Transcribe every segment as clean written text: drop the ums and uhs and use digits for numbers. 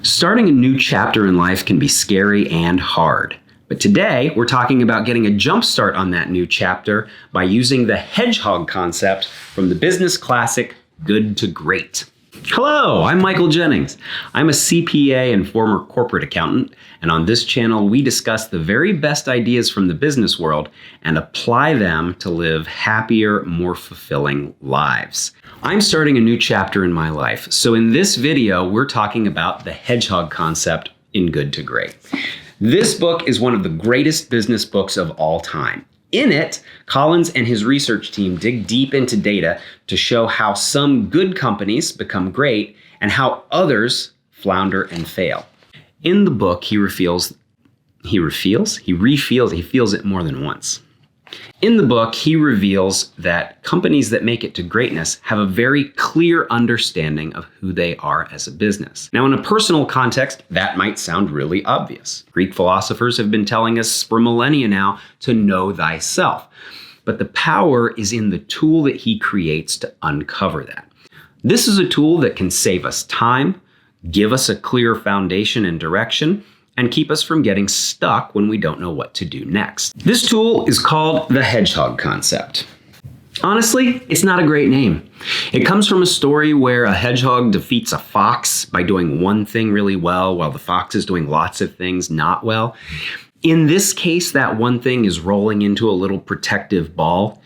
Starting a new chapter in life can be scary and hard. But today, we're talking about getting a jump start on that new chapter by using the Hedgehog Concept from the business classic Good to Great. Hello, I'm Michael Jennings. I'm a CPA and former corporate accountant, and on this channel, we discuss the very best ideas from the business world and apply them to live happier, more fulfilling lives. I'm starting a new chapter in my life, so in this video, we're talking about the Hedgehog Concept in Good to Great. This book is one of the greatest business books of all time. In it, Collins and his research team dig deep into data to show how some good companies become great and how others flounder and fail. In the book, he feels it more than once. In the book, he reveals that companies that make it to greatness have a very clear understanding of who they are as a business. Now, in a personal context, that might sound really obvious. Greek philosophers have been telling us for millennia now to know thyself. But the power is in the tool that he creates to uncover that. This is a tool that can save us time, give us a clear foundation and direction, and keep us from getting stuck when we don't know what to do next. This tool is called the Hedgehog Concept. Honestly, it's not a great name. It comes from a story where a hedgehog defeats a fox by doing one thing really well while the fox is doing lots of things not well. In this case, that one thing is rolling into a little protective ball.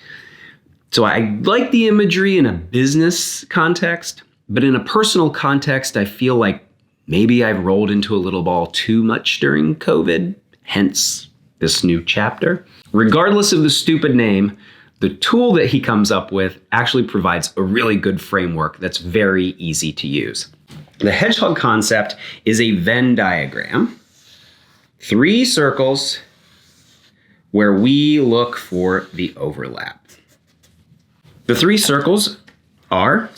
So I like the imagery in a business context, but in a personal context, I feel like maybe I've rolled into a little ball too much during COVID, hence this new chapter. Regardless of the stupid name, the tool that he comes up with actually provides a really good framework that's very easy to use. The Hedgehog Concept is a Venn diagram, 3 circles where we look for the overlap. The 3 circles are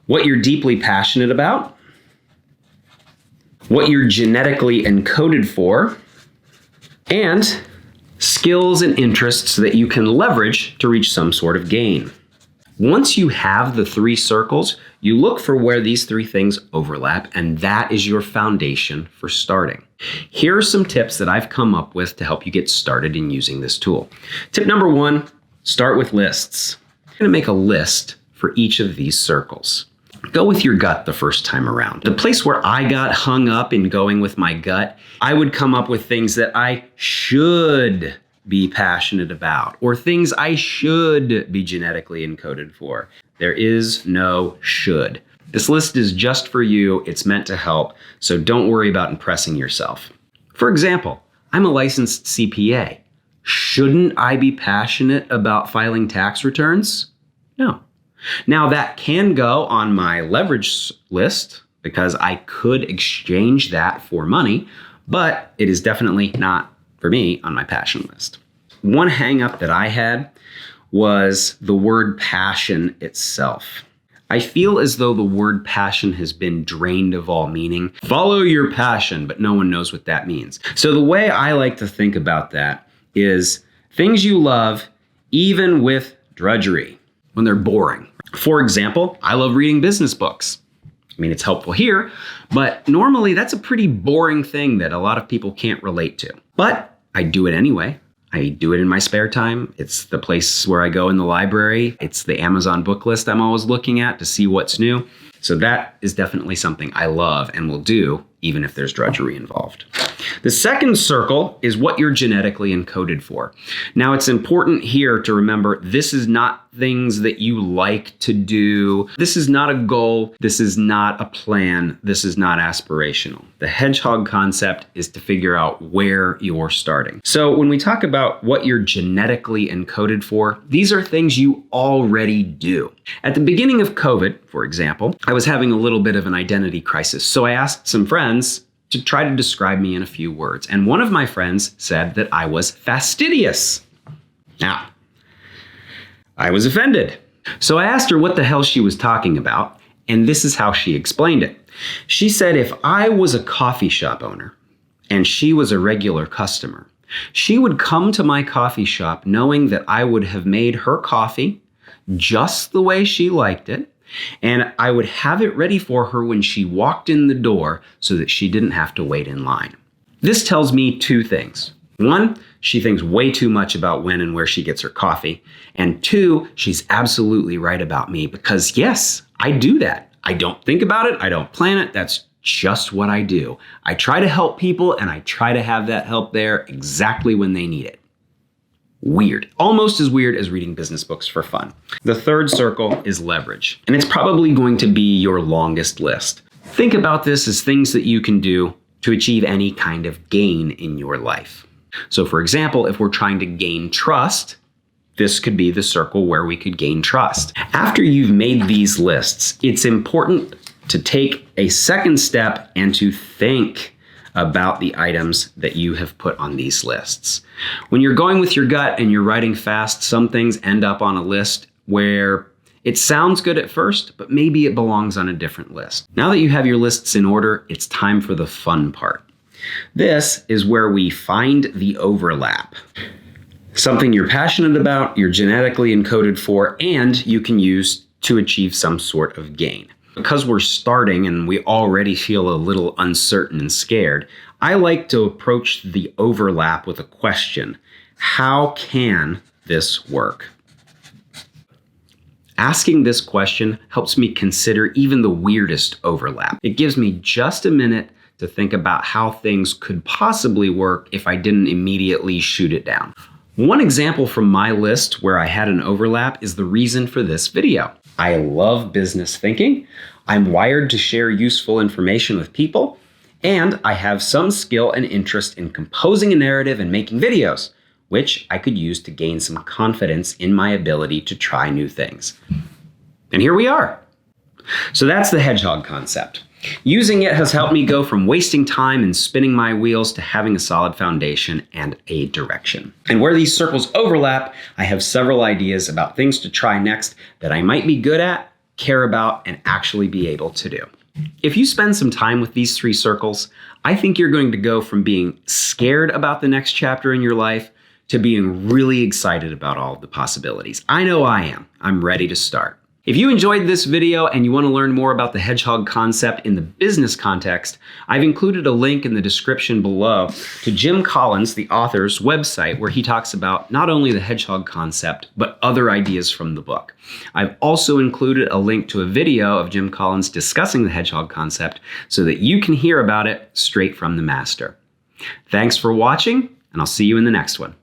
what you're deeply passionate about, what you're genetically encoded for, and skills and interests that you can leverage to reach some sort of gain. Once you have the 3 circles, you look for where these 3 things overlap, and that is your foundation for starting. Here are some tips that I've come up with to help you get started in using this tool. Tip number 1, start with lists. I'm going to make a list for each of these circles. Go with your gut the first time around. The place where I got hung up in going with my gut, I would come up with things that I should be passionate about or things I should be genetically encoded for. There is no should. This list is just for you. It's meant to help, so don't worry about impressing yourself. For example, I'm a licensed CPA. Shouldn't I be passionate about filing tax returns? No. Now that can go on my leverage list because I could exchange that for money, but it is definitely not for me on my passion list. One hang up that I had was the word passion itself. I feel as though the word passion has been drained of all meaning. Follow your passion, but no one knows what that means. So the way I like to think about that is things you love, even with drudgery, when they're boring. For example, I love reading business books. I mean, it's helpful here, but normally that's a pretty boring thing that a lot of people can't relate to. But I do it anyway. I do it in my spare time. It's the place where I go in the library. It's the Amazon book list I'm always looking at to see what's new. So that is definitely something I love and will do, even if there's drudgery involved. The second circle is what you're genetically encoded for. Now, it's important here to remember this is not things that you like to do. This is not a goal. This is not a plan. This is not aspirational. The Hedgehog Concept is to figure out where you're starting. So when we talk about what you're genetically encoded for, these are things you already do. At the beginning of COVID, for example, I was having a little bit of an identity crisis. So I asked some friends to try to describe me in a few words. And one of my friends said that I was fastidious. Now, I was offended. So I asked her what the hell she was talking about, and this is how she explained it. She said if I was a coffee shop owner and she was a regular customer, she would come to my coffee shop knowing that I would have made her coffee just the way she liked it, And I would have it ready for her when she walked in the door so that she didn't have to wait in line. This tells me two things. One, she thinks way too much about when and where she gets her coffee. And two, she's absolutely right about me because yes, I do that. I don't think about it. I don't plan it. That's just what I do. I try to help people and I try to have that help there exactly when they need it. Weird. Almost as weird as reading business books for fun. The third circle is leverage, and it's probably going to be your longest list. Think about this as things that you can do to achieve any kind of gain in your life. So for example, if we're trying to gain trust, this could be the circle where we could gain trust. After you've made these lists, it's important to take a second step and to think about the items that you have put on these lists. When you're going with your gut and you're writing fast, some things end up on a list where it sounds good at first, but maybe it belongs on a different list. Now that you have your lists in order, it's time for the fun part. This is where we find the overlap. Something you're passionate about, you're genetically encoded for, and you can use to achieve some sort of gain. Because we're starting and we already feel a little uncertain and scared, I like to approach the overlap with a question. How can this work? Asking this question helps me consider even the weirdest overlap. It gives me just a minute to think about how things could possibly work if I didn't immediately shoot it down. One example from my list where I had an overlap is the reason for this video. I love business thinking, I'm wired to share useful information with people, and I have some skill and interest in composing a narrative and making videos, which I could use to gain some confidence in my ability to try new things. And here we are. So that's the Hedgehog Concept. Using it has helped me go from wasting time and spinning my wheels to having a solid foundation and a direction. And where these circles overlap, I have several ideas about things to try next that I might be good at, care about, and actually be able to do. If you spend some time with these three circles, I think you're going to go from being scared about the next chapter in your life to being really excited about all of the possibilities. I know I am. I'm ready to start. If you enjoyed this video and you want to learn more about the Hedgehog Concept in the business context, I've included a link in the description below to Jim Collins, the author's website, where he talks about not only the Hedgehog Concept, but other ideas from the book. I've also included a link to a video of Jim Collins discussing the Hedgehog Concept so that you can hear about it straight from the master. Thanks for watching, and I'll see you in the next one.